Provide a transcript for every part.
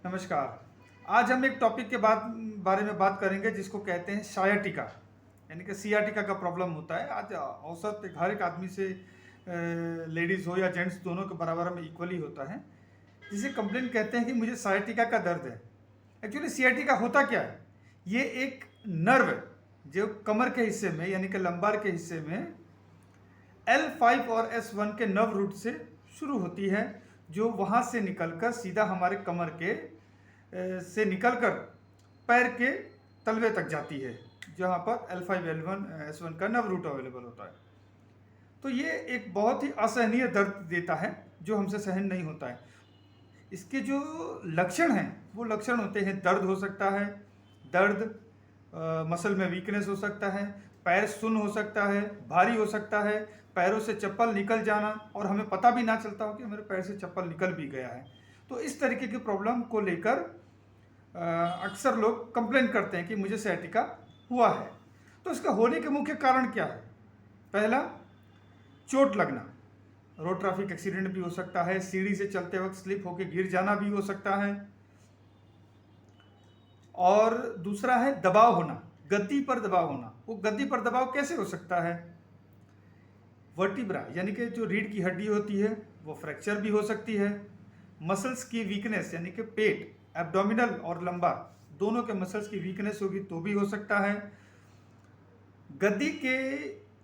नमस्कार। आज हम एक टॉपिक के बारे में बात करेंगे जिसको कहते हैं सायाटिका, यानी कि सियाटिका का प्रॉब्लम होता है। आज औसत हर एक आदमी से लेडीज़ हो या जेंट्स दोनों के बराबर में इक्वली होता है, जिसे कंप्लेन कहते हैं कि मुझे सायाटिका का दर्द है। एक्चुअली सियाटिका होता क्या है? ये एक नर्व जो कमर के हिस्से में यानी कि लंबार के हिस्से में L5 और S1 के नर्व रूट से शुरू होती है, जो वहाँ से निकलकर सीधा हमारे कमर के से निकलकर पैर के तलवे तक जाती है, जहाँ पर L5 L1 S1 का नर्व रूट अवेलेबल होता है। तो ये एक बहुत ही असहनीय दर्द देता है जो हमसे सहन नहीं होता है। इसके जो लक्षण हैं वो लक्षण होते हैं, दर्द हो सकता है, मसल में वीकनेस हो सकता है, पैर सुन्न हो सकता है, भारी हो सकता है, पैरों से चप्पल निकल जाना और हमें पता भी ना चलता हो कि मेरे पैर से चप्पल निकल भी गया है। तो इस तरीके की प्रॉब्लम को लेकर अक्सर लोग कंप्लेन करते हैं कि मुझे सciatica हुआ है। तो इसका होने के मुख्य कारण क्या है? पहला, चोट लगना, रोड ट्रैफिक एक्सीडेंट भी हो सकता है, सीढ़ी से चलते वक्त स्लिप होकर गिर जाना भी हो सकता है, और दूसरा है दबाव होना, गद्दी पर दबाव होना। वो गद्दी पर दबाव कैसे हो सकता है? वर्टिब्रा यानी कि जो रीढ़ की हड्डी होती है वो फ्रैक्चर भी हो सकती है। मसल्स की वीकनेस यानी कि पेट, एब्डोमिनल और लंबार दोनों के मसल्स की वीकनेस होगी तो भी हो सकता है। गद्दी के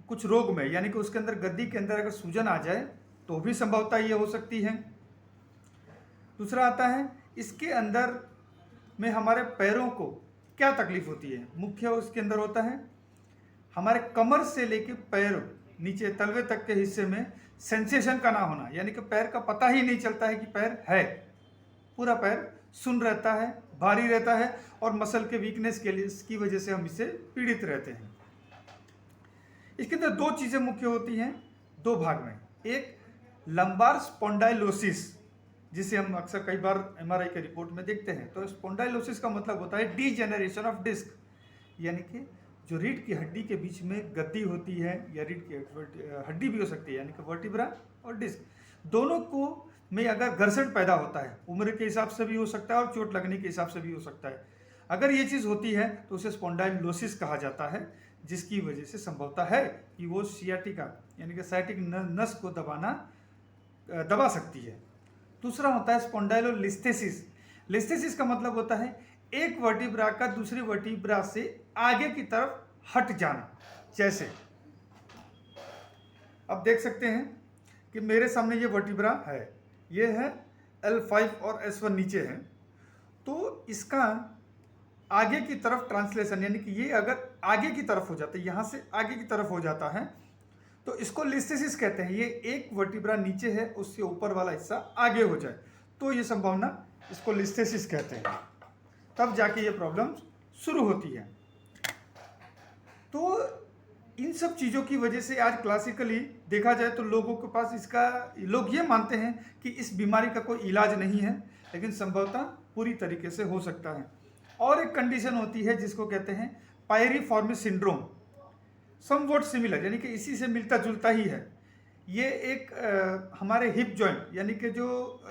कुछ रोग में यानी कि उसके अंदर गद्दी के अंदर अगर सूजन आ जाए तो भी संभवतः ये हो सकती है। दूसरा आता है, इसके अंदर में हमारे पैरों को क्या तकलीफ होती है? मुख्य उसके अंदर होता है हमारे कमर से लेके पैर नीचे तलवे तक के हिस्से में सेंसेशन का ना होना, यानी कि पैर का पता ही नहीं चलता है कि पैर है। पूरा पैर सुन्न रहता है, भारी रहता है और मसल के वीकनेस के लिए इसकी वजह से हम इससे पीड़ित रहते हैं। इसके अंदर दो चीज़ें मुख्य होती हैं, दो भाग में। एक लंबार स्पॉन्डाइलोसिस, जिसे हम अक्सर कई बार MRI के रिपोर्ट में देखते हैं। तो स्पॉन्डाइलोसिस का मतलब होता है डीजेनरेशन ऑफ डिस्क, यानी कि जो रीढ़ की हड्डी के बीच में गद्दी होती है या रीढ़ की हड्डी भी हो सकती है, यानी कि वर्टिब्रा और डिस्क, दोनों को में अगर घर्षण पैदा होता है, उम्र के हिसाब से भी हो सकता है और चोट लगने के हिसाब से भी हो सकता है। अगर ये चीज़ होती है तो उसे स्पॉन्डाइलोसिस कहा जाता है, जिसकी वजह से संभवता है कि वो सियाटिका यानी कि साइटिक नस को दबा सकती है। दूसरा होता है स्पॉन्डाइलोलिस्थेसिस। लिस्थेसिस का मतलब होता है एक वर्टिब्रा का दूसरी वर्टिब्रा से आगे की तरफ हट जाना। जैसे अब देख सकते हैं कि मेरे सामने ये वर्टिब्रा है, ये है L5 और S1 नीचे है, तो इसका आगे की तरफ ट्रांसलेशन यानी कि ये अगर आगे की तरफ हो जाता है, यहाँ से आगे की तरफ हो जाता है, तो इसको लिस्थेसिस कहते हैं। ये एक वर्टिब्रा नीचे है, उससे ऊपर वाला हिस्सा आगे हो जाए तो ये संभावना, इसको लिस्थेसिस कहते हैं। तब जाके ये प्रॉब्लम शुरू होती है। तो इन सब चीज़ों की वजह से आज क्लासिकली देखा जाए तो लोगों के पास लोग ये मानते हैं कि इस बीमारी का कोई इलाज नहीं है, लेकिन संभवतः पूरी तरीके से हो सकता है। और एक कंडीशन होती है जिसको कहते हैं पायरिफॉर्मिस सिंड्रोम, समवॉट सिमिलर, यानी कि इसी से मिलता जुलता ही है। ये एक हमारे हिप जॉइंट यानी कि जो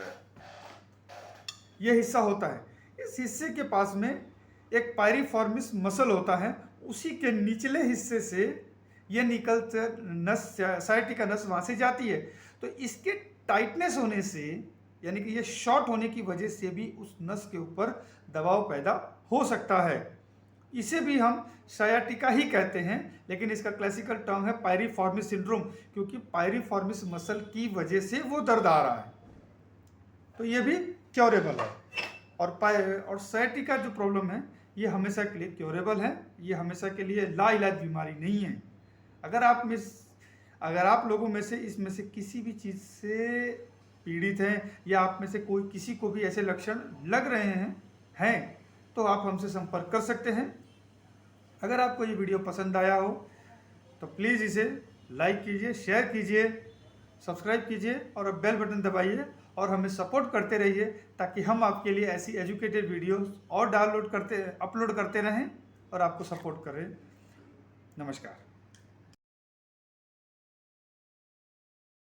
ये हिस्सा होता है, इस हिस्से के पास में एक पायरिफॉर्मिस मसल होता है, उसी के निचले हिस्से से ये निकलकर नस, साइटिका नस वहाँ से जाती है। तो इसके टाइटनेस होने से यानी कि ये शॉर्ट होने की वजह से भी उस नस के ऊपर दबाव पैदा हो सकता है। इसे भी हम सायाटिका ही कहते हैं, लेकिन इसका क्लासिकल टर्म है पायरिफॉर्मिस सिंड्रोम, क्योंकि पायरिफॉर्मिस मसल की वजह से वो दर्द आ रहा है। तो ये भी क्योरेबल है। और सायाटिका जो प्रॉब्लम है ये हमेशा के लिए क्योरेबल है, ये हमेशा के लिए लाइलाज बीमारी नहीं है। अगर आप लोगों में से इसमें से किसी भी चीज़ से पीड़ित हैं या आप में से कोई किसी को भी ऐसे लक्षण लग रहे हैं तो आप हमसे संपर्क कर सकते हैं। अगर आपको ये वीडियो पसंद आया हो तो प्लीज़ इसे लाइक कीजिए, शेयर कीजिए, सब्सक्राइब कीजिए और बेल बटन दबाइए और हमें सपोर्ट करते रहिए, ताकि हम आपके लिए ऐसी एजुकेटेड वीडियोस और अपलोड करते रहें और आपको सपोर्ट करें। नमस्कार।